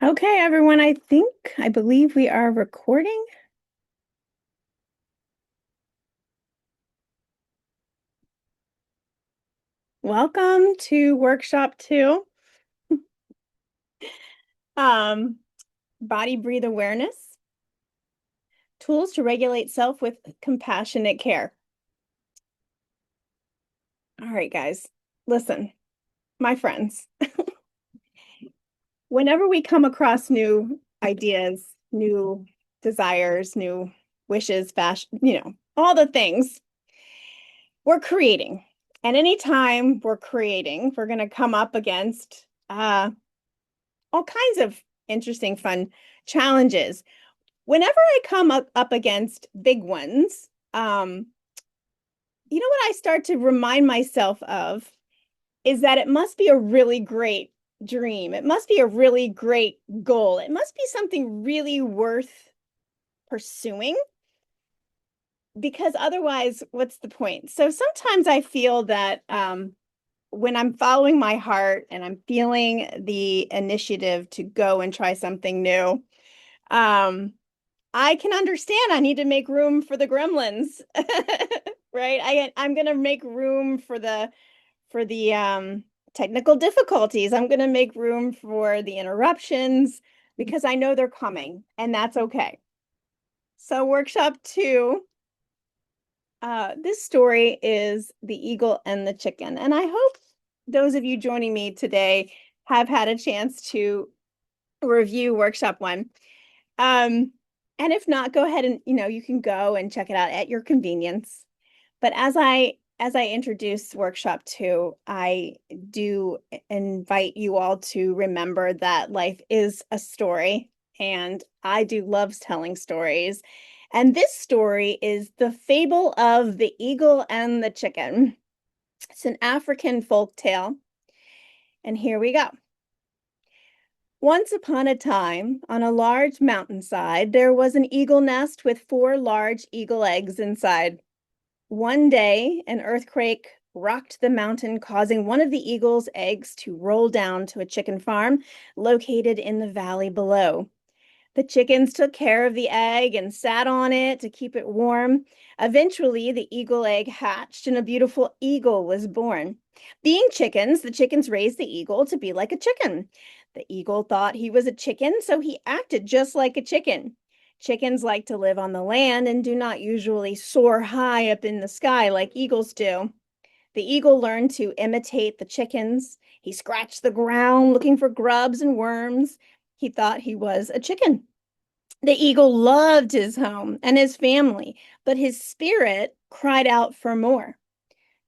Okay, everyone, I believe we are recording. Welcome to workshop 2, um, body breathe awareness, tools to regulate self with compassionate care. All right, guys, listen, my friends, whenever we come across new ideas, new desires, new wishes, fashion, all the things, we're creating. And anytime we're creating, we're going to come up against all kinds of interesting, fun challenges. Whenever I come up against big ones, you know what I start to remind myself of is that it must be a really great dream. It must be a really great goal. It must be something really worth pursuing because otherwise, what's the point? So sometimes I feel that when I'm following my heart and I'm feeling the initiative to go and try something new, um, I can understand I need to make room for the gremlins, right? I'm gonna make room for the technical difficulties. I'm gonna make room for the interruptions because I know they're coming, and that's okay. So workshop 2, this story is The Eagle and the Chicken, and I hope those of you joining me today have had a chance to review workshop 1. Um, and if not, go ahead and you can go and check it out at your convenience. But as I introduce workshop 2, I do invite you all to remember that life is a story, and I do love telling stories. And this story is The Fable of the Eagle and the Chicken. It's an African folk tale, and here we go. Once upon a time, on a large mountainside, there was an eagle nest with 4 large eagle eggs inside. One day, an earthquake rocked the mountain, causing one of the eagle's eggs to roll down to a chicken farm located in the valley below. The chickens took care of the egg and sat on it to keep it warm. Eventually, the eagle egg hatched and a beautiful eagle was born. Being chickens, the chickens raised the eagle to be like a chicken. The eagle thought he was a chicken, so he acted just like a chicken. Chickens like to live on the land and do not usually soar high up in the sky like eagles do. The eagle learned to imitate the chickens. He scratched the ground looking for grubs and worms. He thought he was a chicken. The eagle loved his home and his family, but his spirit cried out for more.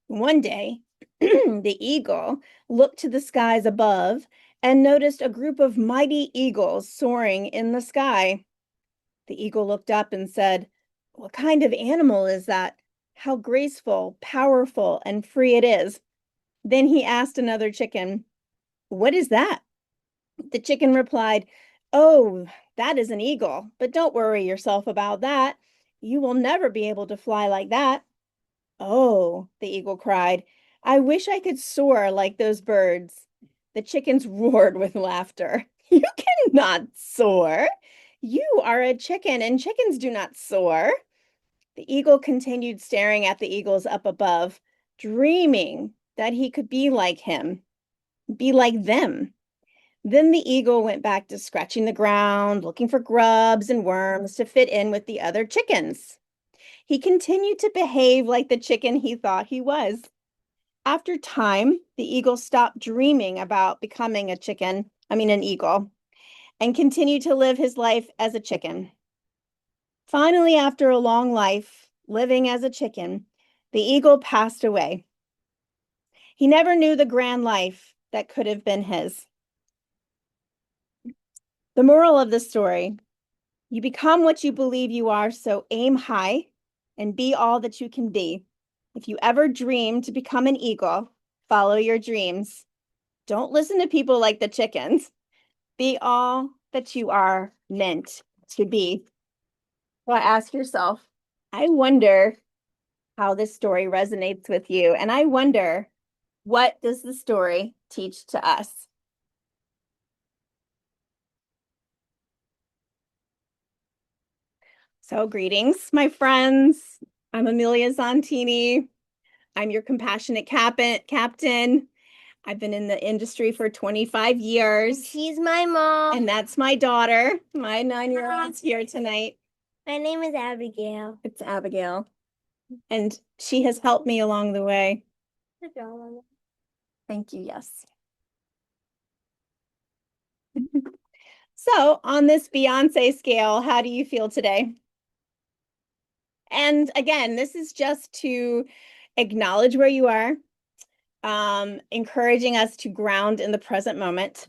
One day, the eagle looked to the skies above and noticed a group of mighty eagles soaring in the sky. The eagle looked up and said, "What kind of animal is that? How graceful, powerful, and free it is." Then he asked another chicken, "What is that?" The chicken replied, "Oh, that is an eagle, but don't worry yourself about that. You will never be able to fly like that." "Oh," the eagle cried, "I wish I could soar like those birds." The chickens roared with laughter. "You cannot soar. You are a chicken, and chickens do not soar." The eagle continued staring at the eagles up above, dreaming that he could be like him, be like them. Then the eagle went back to scratching the ground, looking for grubs and worms to fit in with the other chickens. He continued to behave like the chicken he thought he was. After time, the eagle stopped dreaming about becoming an eagle, and continued to live his life as a chicken. Finally, after a long life living as a chicken, the eagle passed away. He never knew the grand life that could have been his. The moral of the story: you become what you believe you are, so aim high and be all that you can be. If you ever dream to become an eagle, follow your dreams. Don't listen to people like the chickens. Be all that you are meant to be. So ask yourself, I wonder how this story resonates with you, and I wonder, what does the story teach to us? So greetings, my friends. I'm Amelia Zontini. I'm your compassionate captain. I've been in the industry for 25 years. She's my mom. And that's my daughter. My 9-year-old's here tonight. My name is Abigail. It's Abigail. And she has helped me along the way. Thank you, yes. So on this Beyonce scale, how do you feel today? And again, this is just to acknowledge where you are, encouraging us to ground in the present moment.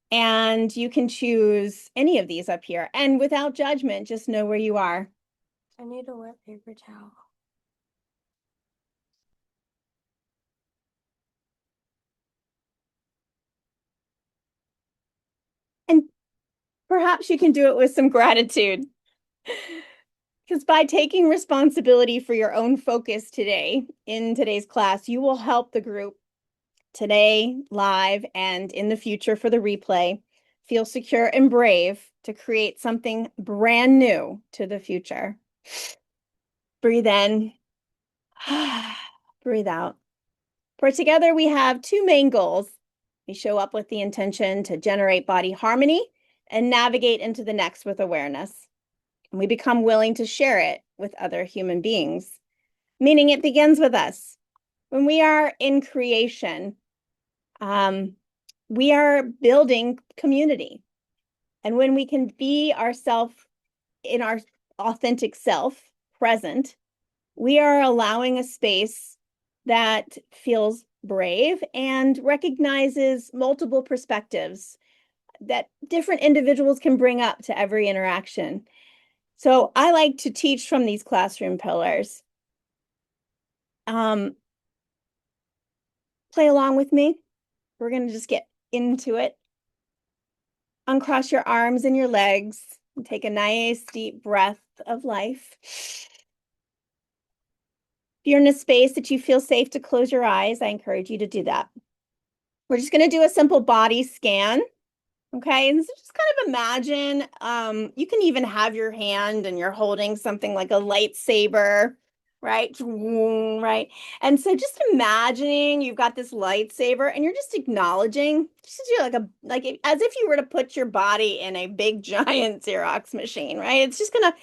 And you can choose any of these up here. And without judgment, just know where you are. I need a wet paper towel. And perhaps you can do it with some gratitude. Because by taking responsibility for your own focus today, in today's class, you will help the group today, live, and in the future for the replay, feel secure and brave to create something brand new to the future. Breathe in, breathe out. For together, we have two main goals. We show up with the intention to generate body harmony and navigate into the next with awareness. And we become willing to share it with other human beings, meaning it begins with us. When we are in creation, we are building community. And when we can be ourselves in our authentic self present, we are allowing a space that feels brave and recognizes multiple perspectives that different individuals can bring up to every interaction. So I like to teach from these classroom pillars. Play along with me. We're going to just get into it. Uncross your arms and your legs and take a nice deep breath of life. If you're in a space that you feel safe to close your eyes, I encourage you to do that. We're just going to do a simple body scan. Okay, and so just kind of imagine, you can even have your hand and you're holding something like a lightsaber, right? Right. And so just imagining you've got this lightsaber and you're just acknowledging, just do as if you were to put your body in a big giant Xerox machine, right? It's just gonna,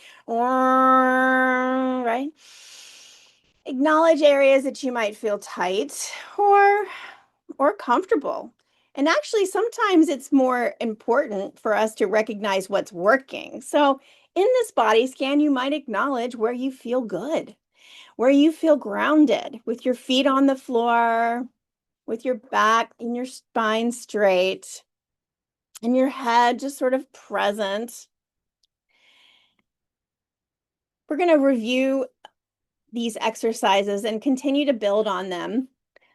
right? Acknowledge areas that you might feel tight or comfortable. And actually, sometimes it's more important for us to recognize what's working. So in this body scan, you might acknowledge where you feel good, where you feel grounded, with your feet on the floor, with your back and your spine straight, and your head just sort of present. We're going to review these exercises and continue to build on them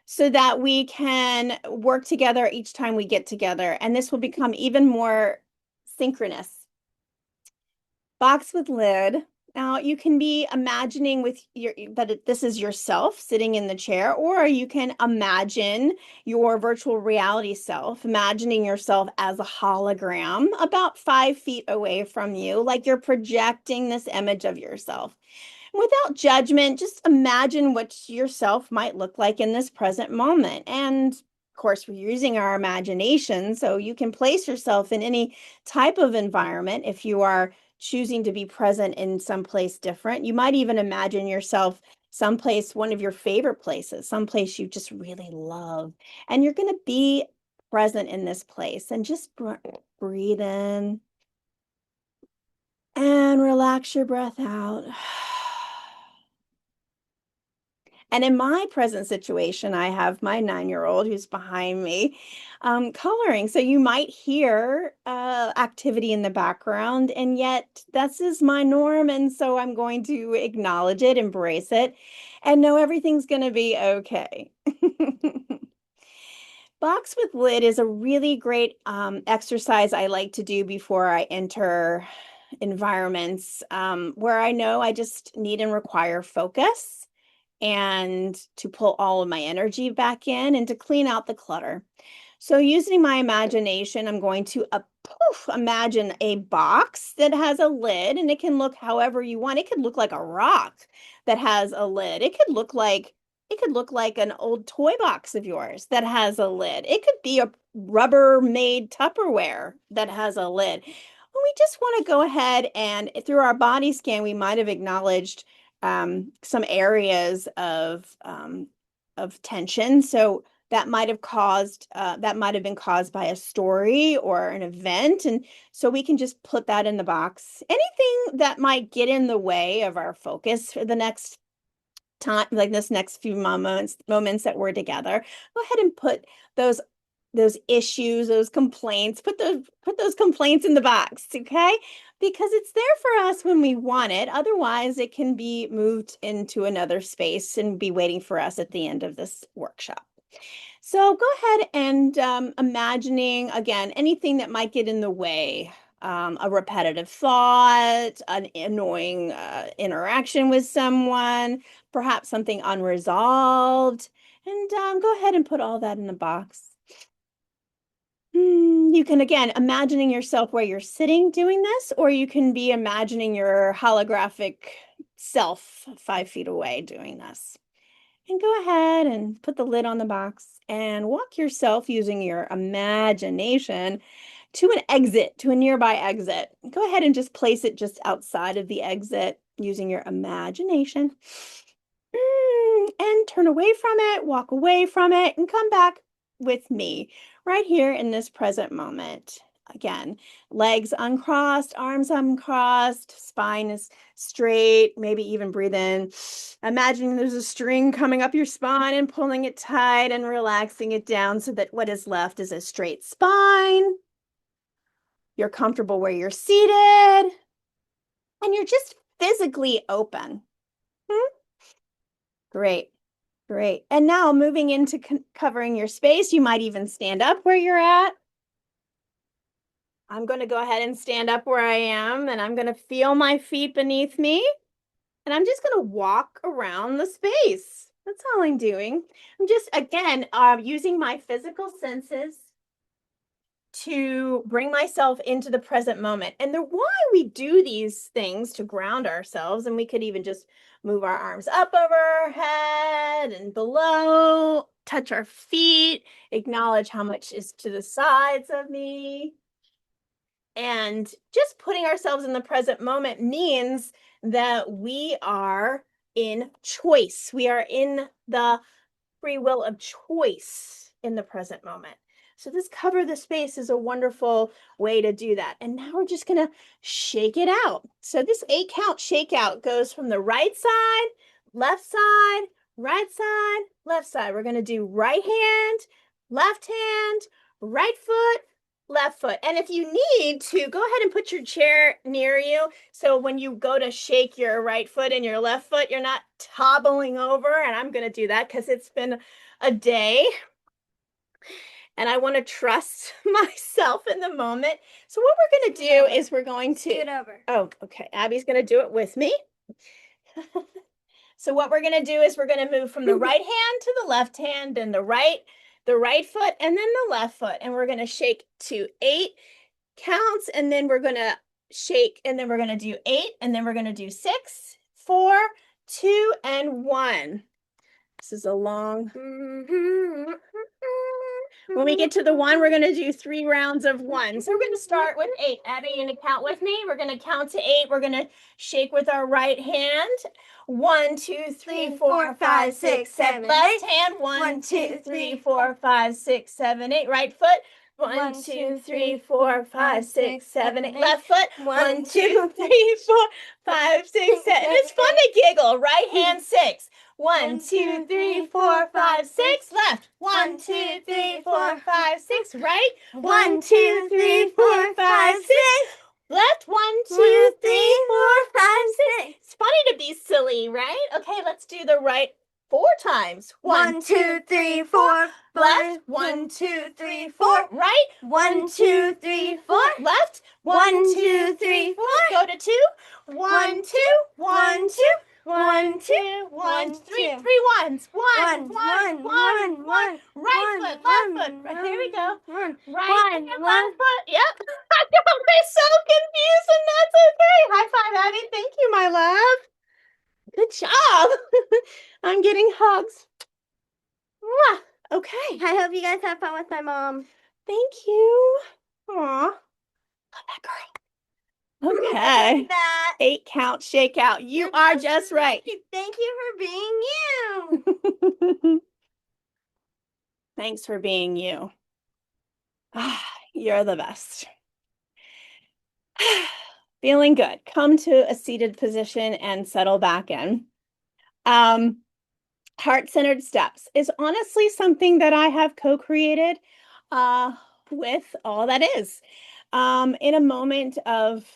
so that we can work together each time we get together. And this will become even more synchronous. Box with lid. Now you can be imagining this is yourself sitting in the chair, or you can imagine your virtual reality self, imagining yourself as a hologram about 5 feet away from you, like you're projecting this image of yourself. Without judgment, just imagine what yourself might look like in this present moment. And of course, we're using our imagination, so you can place yourself in any type of environment if you are choosing to be present in some place different. You might even imagine yourself someplace, one of your favorite places, someplace you just really love. And you're going to be present in this place and just breathe in and relax your breath out. And in my present situation, I have my 9-year-old who's behind me coloring. So you might hear activity in the background, and yet this is my norm. And so I'm going to acknowledge it, embrace it, and know everything's going to be okay. Box with lid is a really great exercise I like to do before I enter environments where I know I just need and require focus and to pull all of my energy back in and to clean out the clutter. So using my imagination, I'm going to imagine a box that has a lid, and it can look however you want. It could look like a rock that has a lid. It could look like an old toy box of yours that has a lid. It could be a Rubber-made Tupperware that has a lid. We just want to go ahead and through our body scan, we might have acknowledged some areas of tension. So that might have been caused by a story or an event. And so we can just put that in the box. Anything that might get in the way of our focus for the next time, like this next few moments that we're together, go ahead and put those issues, those complaints, put those complaints in the box, okay? Because it's there for us when we want it. Otherwise, it can be moved into another space and be waiting for us at the end of this workshop. So go ahead and imagining, again, anything that might get in the way, a repetitive thought, an annoying interaction with someone, perhaps something unresolved, and go ahead and put all that in the box. You can, again, imagining yourself where you're sitting doing this, or you can be imagining your holographic self 5 feet away doing this. And go ahead and put the lid on the box and walk yourself using your imagination to an exit, to a nearby exit. Go ahead and just place it just outside of the exit using your imagination. And turn away from it, walk away from it, and come back with me right here in this present moment. Again, legs uncrossed, arms uncrossed, spine is straight, maybe even breathe in. Imagining there's a string coming up your spine and pulling it tight and relaxing it down so that what is left is a straight spine. You're comfortable where you're seated, and you're just physically open. Great. Great. And now moving into covering your space, you might even stand up where you're at. I'm going to go ahead and stand up where I am, and I'm going to feel my feet beneath me. And I'm just going to walk around the space. That's all I'm doing. I'm just, again, using my physical senses to bring myself into the present moment. And why we do these things to ground ourselves, and we could even just move our arms up over our head and below, touch our feet, acknowledge how much is to the sides of me. And just putting ourselves in the present moment means that we are in choice. We are in the free will of choice in the present moment. So this cover the space is a wonderful way to do that. And now we're just going to shake it out. So this 8-count shakeout goes from the right side, left side, right side, left side. We're going to do right hand, right foot, left foot. And if you need to, go ahead and put your chair near you. So when you go to shake your right foot and your left foot, you're not toppling over. And I'm going to do that because it's been a day. And I want to trust myself in the moment. So what we're going to do is we're going to... Scoot over. Oh, okay. Abby's going to do it with me. So what we're going to do is we're going to move from the right hand to the left hand, and the right foot, and then the left foot. And we're going to shake to 8 counts, and then we're going to shake, and then we're going to do 8, and then we're going to do 6, 4, 2, and 1. This is a long... When we get to the 1, we're going to do 3 rounds of 1. So we're going to start with 8. Abby, you're going to count with me. We're going to count to 8. We're going to shake with our right hand. 1, 2, 3, 4, 5, 6, 7. Left hand. 1, 2, 3, 4, 5, 6, 7, 8. Right foot. 1, 2, 3, 4, 5, 6, 7, 8. Left foot. 1, 2, 3, 4, 5, 6, 7. And it's fun to giggle. Right hand 6. 1, 2, 3, 4, 5, 6. Left. 1, 2, 3, 4, 5, 6. Right. 1, 2, 3, 4, 5, 6. Left. 1, 2, 3, 4, 5, 6. It's funny to be silly, right? Okay, let's do the right 4 times. 1, 2, 3, 4. Left. 1, 2, 3, 4. Right. 1, 2, 3, 4. Left. 1, 2, 3, 4. Go to 2. 1, 2, 1, 2. 1, 2, 1, 3. 3 ones. 1, 1, 1, 1. Right foot, left foot. Right, there we go. Right foot, left foot. Yep. I'm so confused, and that's okay. High five, Abby. Thank you, my love. Good job. I'm getting hugs. Mwah. Okay. I hope you guys have fun with my mom. Thank you. Aw. Love that girl. Okay. That. 8 count, shake out. You are just right. Thank you for being you. Thanks for being you. You're the best. Feeling good. Come to a seated position and settle back in. Heart-centered steps is honestly something that I have co-created with all that is. In a moment of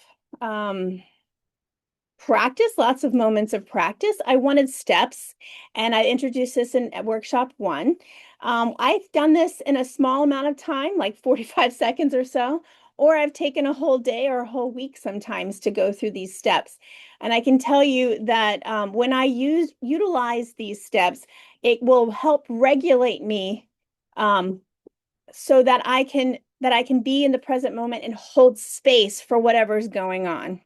practice, lots of moments of practice, I wanted steps, and I introduced this in workshop 1. I've done this in a small amount of time, like 45 seconds or so, or I've taken a whole day or a whole week sometimes to go through these steps. And I can tell you that when I utilize these steps, it will help regulate me so that I can be in the present moment and hold space for whatever's going on.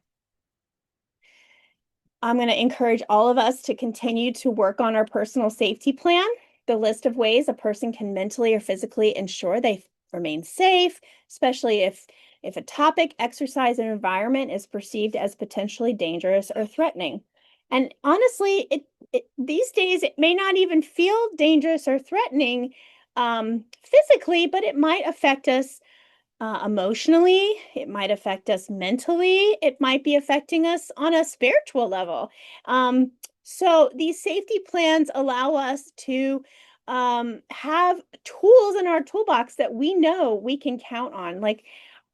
I'm going to encourage all of us to continue to work on our personal safety plan, the list of ways a person can mentally or physically ensure they remain safe, especially if a topic, exercise, and environment is perceived as potentially dangerous or threatening. And honestly, these days, it may not even feel dangerous or threatening physically, but it might affect us emotionally, it might affect us mentally, it might be affecting us on a spiritual level. So these safety plans allow us to have tools in our toolbox that we know we can count on. Like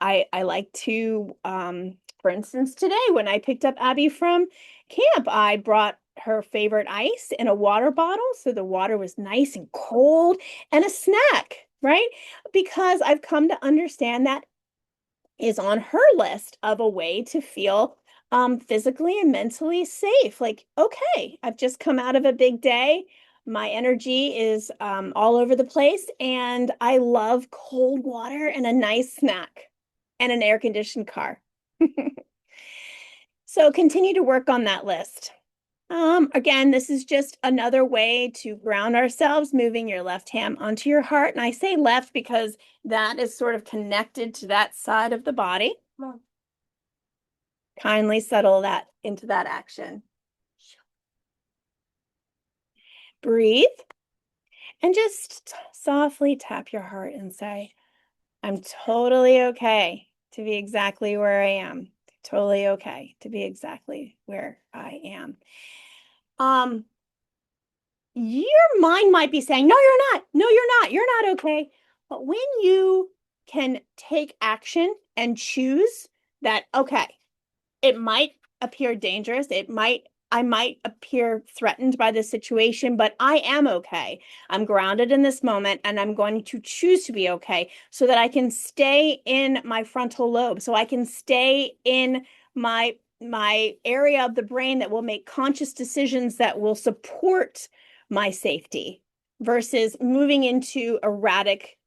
I like to, for instance, today when I picked up Abby from camp, I brought her favorite ice in a water bottle. So the water was nice and cold, and a snack, right? Because I've come to understand that is on her list of a way to feel physically and mentally safe. Like, okay, I've just come out of a big day. My energy is all over the place, and I love cold water and a nice snack and an air-conditioned car. So continue to work on that list. Again, this is just another way to ground ourselves, moving your left hand onto your heart. And I say left because that is sort of connected to that side of the body. Kindly settle that into that action. Breathe and just softly tap your heart and say, I'm totally okay to be exactly where I am. Totally okay to be exactly where I am. Your mind might be saying, no, you're not. No, you're not. You're not okay. But when you can take action and choose that, okay, it might appear dangerous. I might appear threatened by this situation, but I am okay. I'm grounded in this moment, and I'm going to choose to be okay so that I can stay in my frontal lobe, so I can stay in my area of the brain that will make conscious decisions that will support my safety versus moving into erratic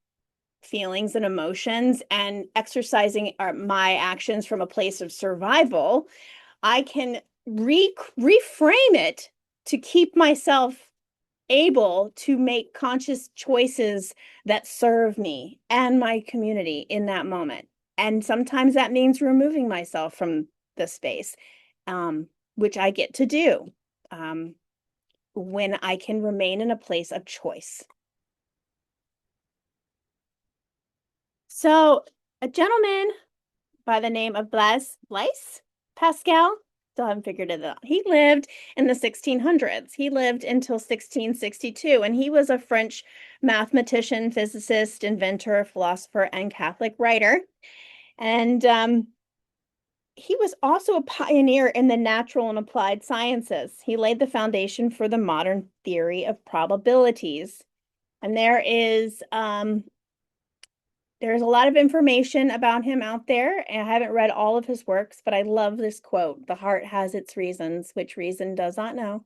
feelings and emotions and exercising my actions from a place of survival. I can reframe it to keep myself able to make conscious choices that serve me and my community in that moment. And sometimes that means removing myself from the space, which I get to do when I can remain in a place of choice. So, a gentleman by the name of Blaise Pascal, still haven't figured it out. He lived in the 1600s. He lived until 1662, and he was a French mathematician, physicist, inventor, philosopher, and Catholic writer. And he was also a pioneer in the natural and applied sciences. He laid the foundation for the modern theory of probabilities. And there's a lot of information about him out there, and I haven't read all of his works, but I love this quote: "The heart has its reasons, which reason does not know.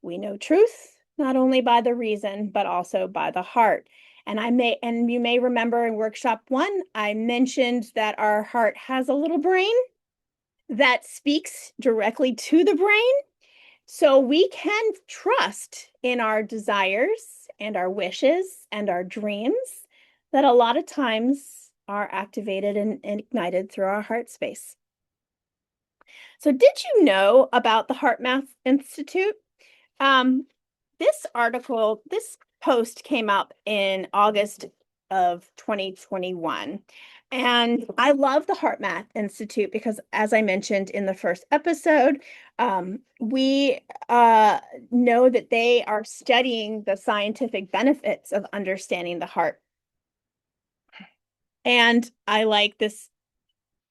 We know truth not only by the reason, but also by the heart." And you may remember in workshop 1, I mentioned that our heart has a little brain that speaks directly to the brain. So we can trust in our desires and our wishes and our dreams that a lot of times are activated and ignited through our heart space. So did you know about the Heart Math Institute? Um, this post came up in August of 2021. And I love the Heart Math Institute because, as I mentioned in the first episode, we know that they are studying the scientific benefits of understanding the heart. And I like this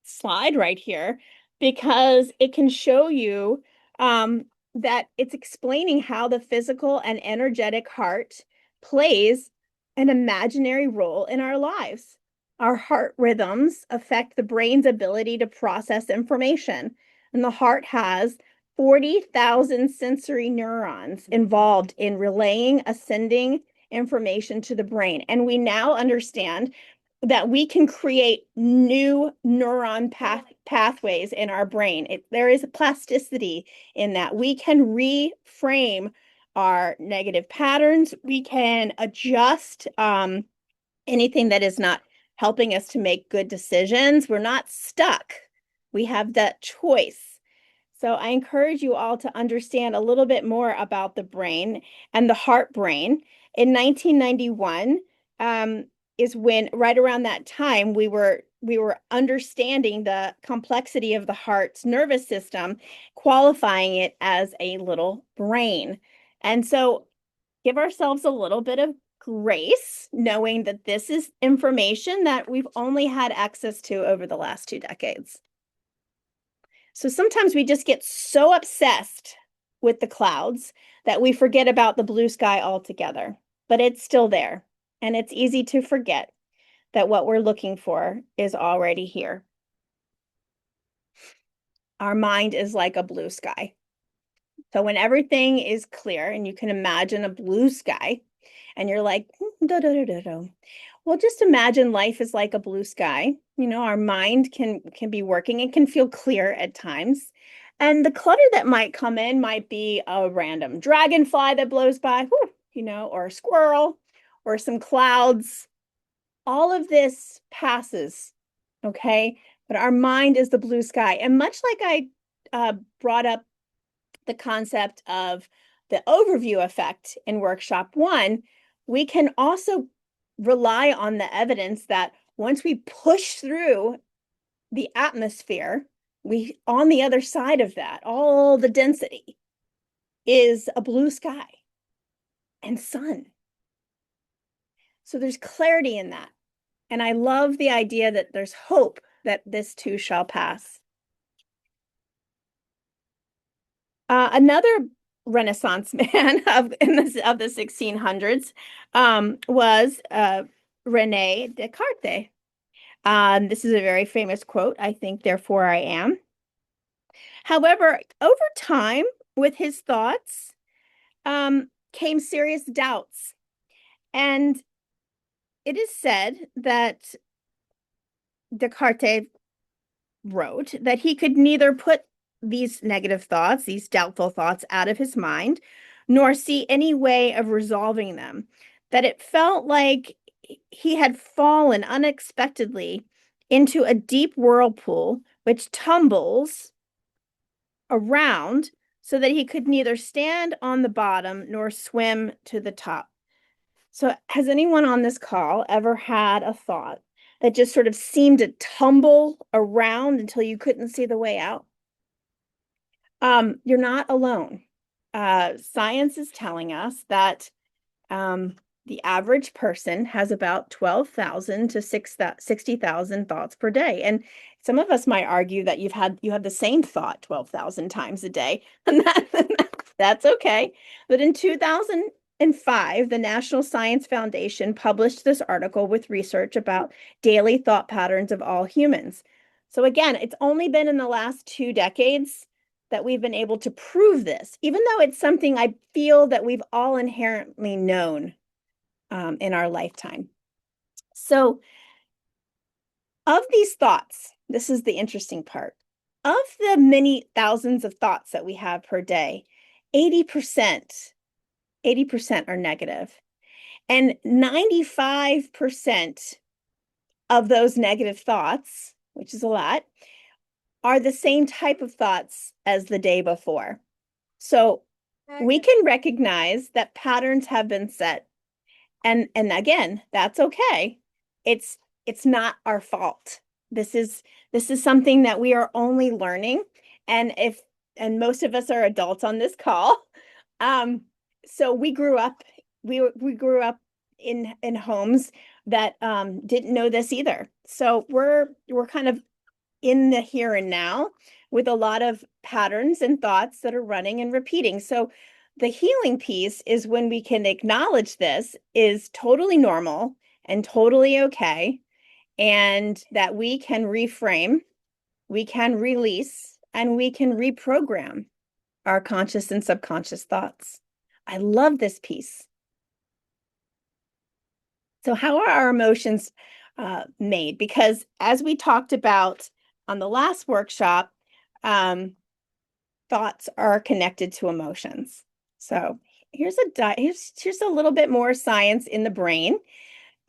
slide right here because it can show you that it's explaining how the physical and energetic heart plays an imaginary role in our lives. Our heart rhythms affect the brain's ability to process information, and the heart has 40,000 sensory neurons involved in relaying ascending information to the brain. And we now understand that we can create new neuron pathways in our brain. There is plasticity in that. We can reframe our negative patterns. We can adjust anything that is not helping us to make good decisions. We're not stuck. We have that choice. So I encourage you all to understand a little bit more about the brain and the heart brain. In 1991, is when right around that time we were understanding the complexity of the heart's nervous system, qualifying it as a little brain. And so give ourselves a little bit of grace, knowing that this is information that we've only had access to over the last 2 decades. So sometimes we just get so obsessed with the clouds that we forget about the blue sky altogether, but it's still there. And it's easy to forget that what we're looking for is already here. Our mind is like a blue sky. So when everything is clear and you can imagine a blue sky and you're like, well, just imagine life is like a blue sky. Our mind can be working. It can feel clear at times. And the clutter that might come in might be a random dragonfly that blows by, or a squirrel or some clouds. All of this passes, okay? But our mind is the blue sky. And much like I brought up the concept of the overview effect in workshop 1, we can also rely on the evidence that once we push through the atmosphere, we on the other side of that, all the density is a blue sky and sun. So there's clarity in that. And I love the idea that there's hope that this too shall pass. Another Renaissance man of the 1600s was Rene Descartes. This is a very famous quote, I think, therefore I am. However, over time, with his thoughts, came serious doubts. And it is said that Descartes wrote that he could neither put these negative thoughts, these doubtful thoughts, out of his mind, nor see any way of resolving them. That it felt like he had fallen unexpectedly into a deep whirlpool which tumbles around so that he could neither stand on the bottom nor swim to the top. So, has anyone on this call ever had a thought that just sort of seemed to tumble around until you couldn't see the way out? You're not alone. Science is telling us that the average person has about 12,000 to 60,000 thoughts per day. And some of us might argue that you have the same thought 12,000 times a day, and that's okay. But in 2005, the National Science Foundation published this article with research about daily thought patterns of all humans. So again, it's only been in the last 2 decades that we've been able to prove this, even though it's something I feel that we've all inherently known. in our lifetime. So, of these thoughts, this is the interesting part. Of the many thousands of thoughts that we have per day, 80%, 80% are negative. And 95% of those negative thoughts, which is a lot, are the same type of thoughts as the day before. So we can recognize that patterns have been set. And again, that's okay. It's it's not our fault. This is something that we are only learning. And if and most of us are adults on this call. Um, so we grew up in homes that didn't know this either. So we're kind of in the here and now with a lot of patterns and thoughts that are running and repeating. So the healing piece is when we can acknowledge this is totally normal and totally okay, and that we can reframe, we can release, and we can reprogram our conscious and subconscious thoughts. I love this piece. So, how are our emotions made? Because as we talked about on the last workshop, um, thoughts are connected to emotions. So, here's a little bit more science in the brain.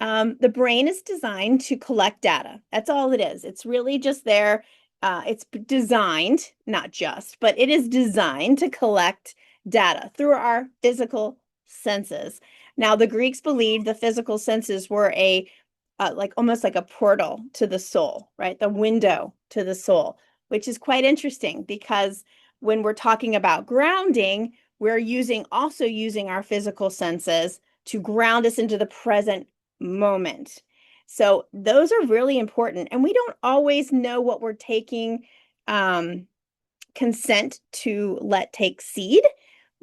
The brain is designed to collect data. That's all it is. It's really just there. It's designed, not just, but it is designed to collect data through our physical senses. Now, the Greeks believed the physical senses were like almost like a portal to the soul, right? The window to the soul, which is quite interesting because when we're talking about grounding, we're also using our physical senses to ground us into the present moment. So those are really important. And we don't always know what we're taking consent to let take seed,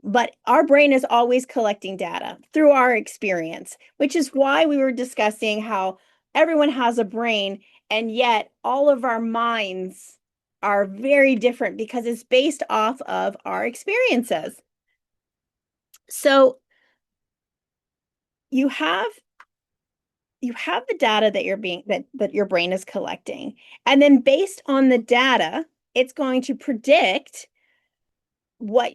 but our brain is always collecting data through our experience, which is why we were discussing how everyone has a brain, and yet all of our minds are very different because it's based off of our experiences. So you have the data that that your brain is collecting, and then based on the data it's going to predict what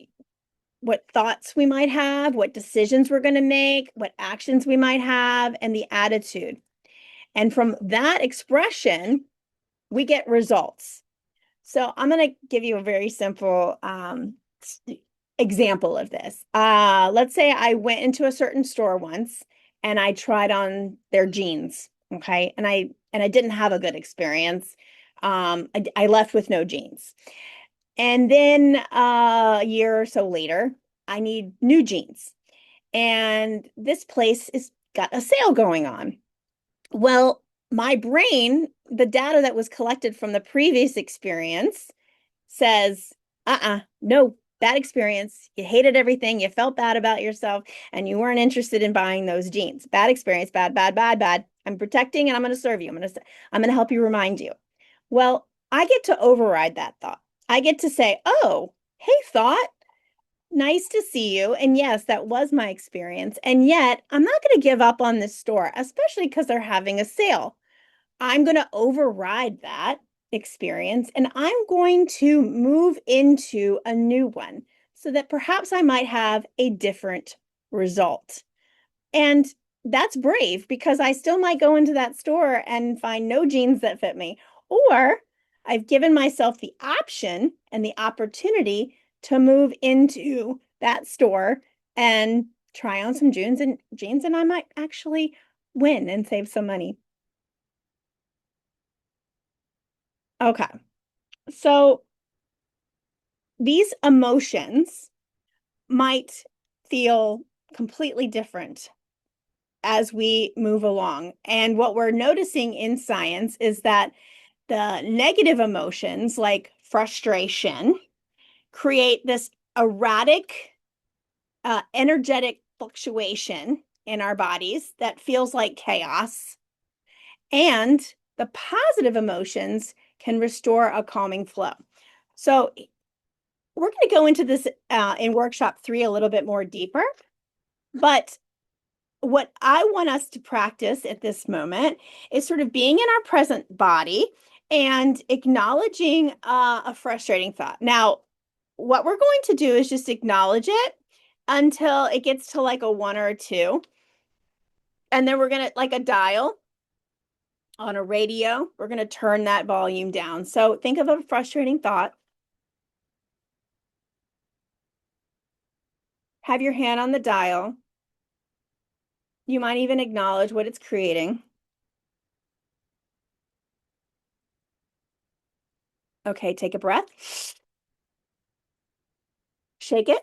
thoughts we might have, what decisions we're going to make, what actions we might have, and the attitude. And from that expression we get results. So I'm going to give you a very simple example of this. Let's say I went into a certain store once and I tried on their jeans. Okay. And I didn't have a good experience. I left with no jeans. And then a year or so later, I need new jeans. And this place is got a sale going on. Well, my brain, the data that was collected from the previous experience says, no, bad experience. You hated everything. You felt bad about yourself and you weren't interested in buying those jeans. Bad experience, bad, bad, bad, bad. I'm protecting and I'm going to serve you. I'm going to help you, remind you. Well, I get to override that thought. I get to say, oh, hey, thought, nice to see you. And yes, that was my experience. And yet, I'm not going to give up on this store, especially because they're having a sale. I'm going to override that experience and I'm going to move into a new one so that perhaps I might have a different result. And that's brave because I still might go into that store and find no jeans that fit me. Or I've given myself the option and the opportunity to move into that store and try on some jeans and I might actually win and save some money. Okay. So these emotions might feel completely different as we move along. And what we're noticing in science is that the negative emotions, like frustration, create this erratic, energetic fluctuation in our bodies that feels like chaos. And the positive emotions can restore a calming flow. So we're going to go into this in workshop 3 a little bit more deeper, but what I want us to practice at this moment is sort of being in our present body and acknowledging a frustrating thought. Now, what we're going to do is just acknowledge it until it gets to like a one or a two. And then we're going to, like a dial on a radio, we're going to turn that volume down. So think of a frustrating thought. Have your hand on the dial. You might even acknowledge what it's creating. Okay, take a breath. Shake it.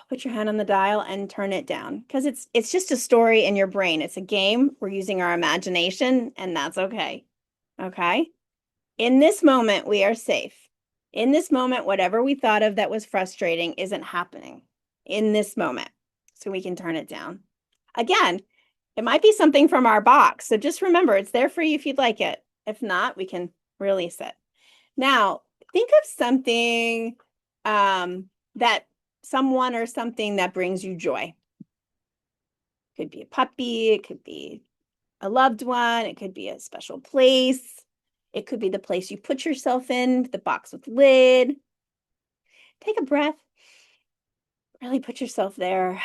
Put your hand on the dial and turn it down because it's just a story in your brain. It's a game. We're using our imagination, and that's okay. Okay? In this moment, we are safe. In this moment, whatever we thought of that was frustrating isn't happening in this moment. So we can turn it down. Again, it might be something from our box. So just remember, it's there for you if you'd like it. If not, we can release it. Now, think of something that someone or something that brings you joy. It could be a puppy, it could be a loved one, it could be a special place. It could be the place you put yourself in, the box with lid. Take a breath. Really put yourself there.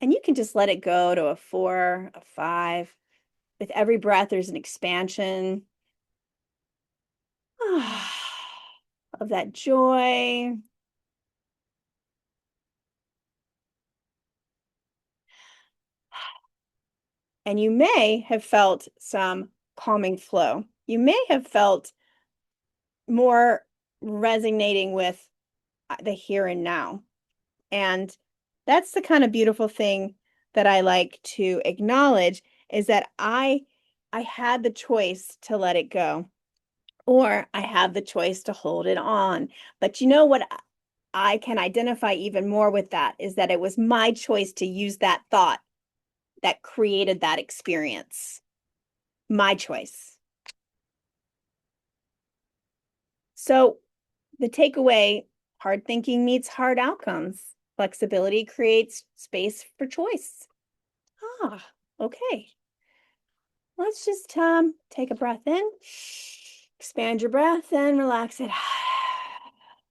And you can just let it go to a 4, a 5. With every breath, there's an expansion of that joy. And you may have felt some calming flow. You may have felt more resonating with the here and now. And that's the kind of beautiful thing that I like to acknowledge is that I had the choice to let it go, or I have the choice to hold it on. But you know what I can identify even more with that is that it was my choice to use that thought that created that experience. My choice. So the takeaway, hard thinking meets hard outcomes. Flexibility creates space for choice. Ah, okay. Let's just take a breath in, expand your breath, and relax it.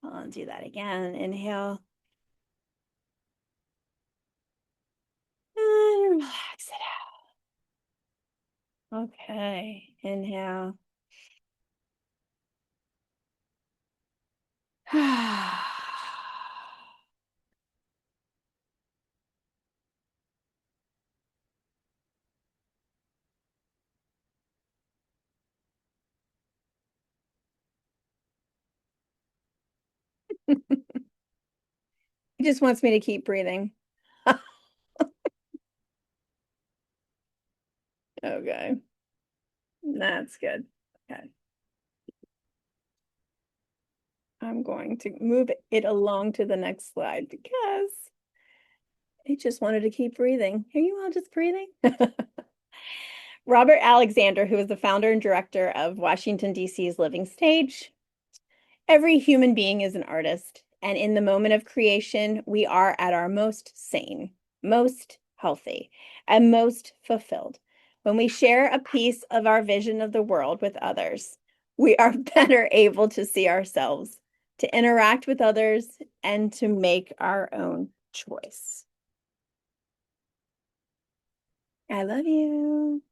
I'll do that again. Inhale and relax it out. Okay, inhale. He just wants me to keep breathing. Okay, that's good. Okay. I'm going to move it along to the next slide because it just wanted to keep breathing. Are you all just breathing? Robert Alexander, who is the founder and director of Washington, D.C.'s Living Stage. Every human being is an artist, and in the moment of creation, we are at our most sane, most healthy, and most fulfilled. When we share a piece of our vision of the world with others, we are better able to see ourselves, to interact with others, and to make our own choice. I love you.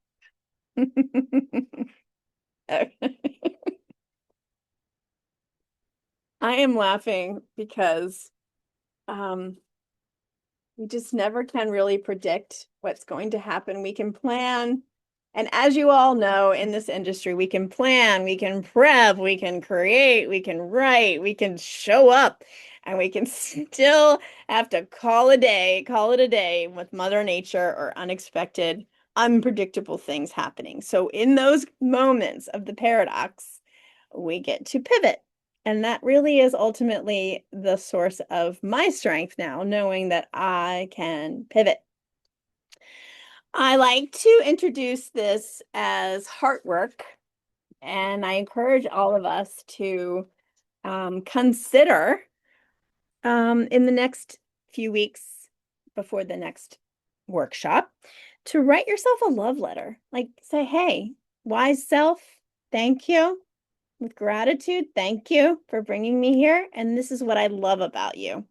I am laughing because we just never can really predict what's going to happen. We can plan. And as you all know, in this industry, we can plan, we can prep, we can create, we can write, we can show up, and we can still have to call it a day with Mother Nature or unexpected, unpredictable things happening. So in those moments of the paradox, we get to pivot. And that really is ultimately the source of my strength now, knowing that I can pivot. I like to introduce this as heart work, and I encourage all of us to consider in the next few weeks before the next workshop to write yourself a love letter. Like say, hey, wise self, thank you. With gratitude, thank you for bringing me here. And this is what I love about you.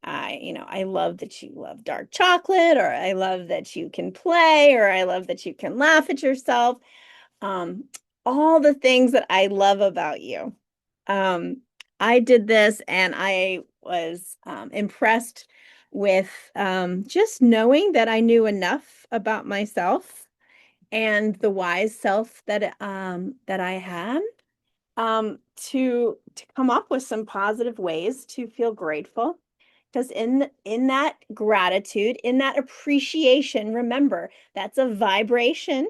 I love that you love dark chocolate, or I love that you can play, or I love that you can laugh at yourself. Um, all the things that I love about you. Um, I did this and I was impressed with just knowing that I knew enough about myself and the wise self that I had to come up with some positive ways to feel grateful. Because in that gratitude, in that appreciation, remember, that's a vibration.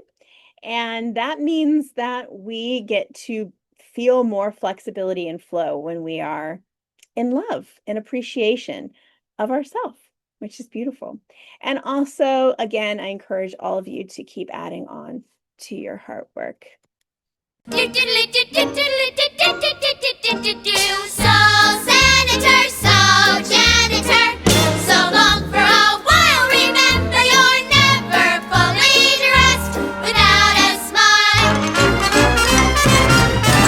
And that means that we get to feel more flexibility and flow when we are in love and appreciation of ourselves, which is beautiful. And also, again, I encourage all of you to keep adding on to your heart work.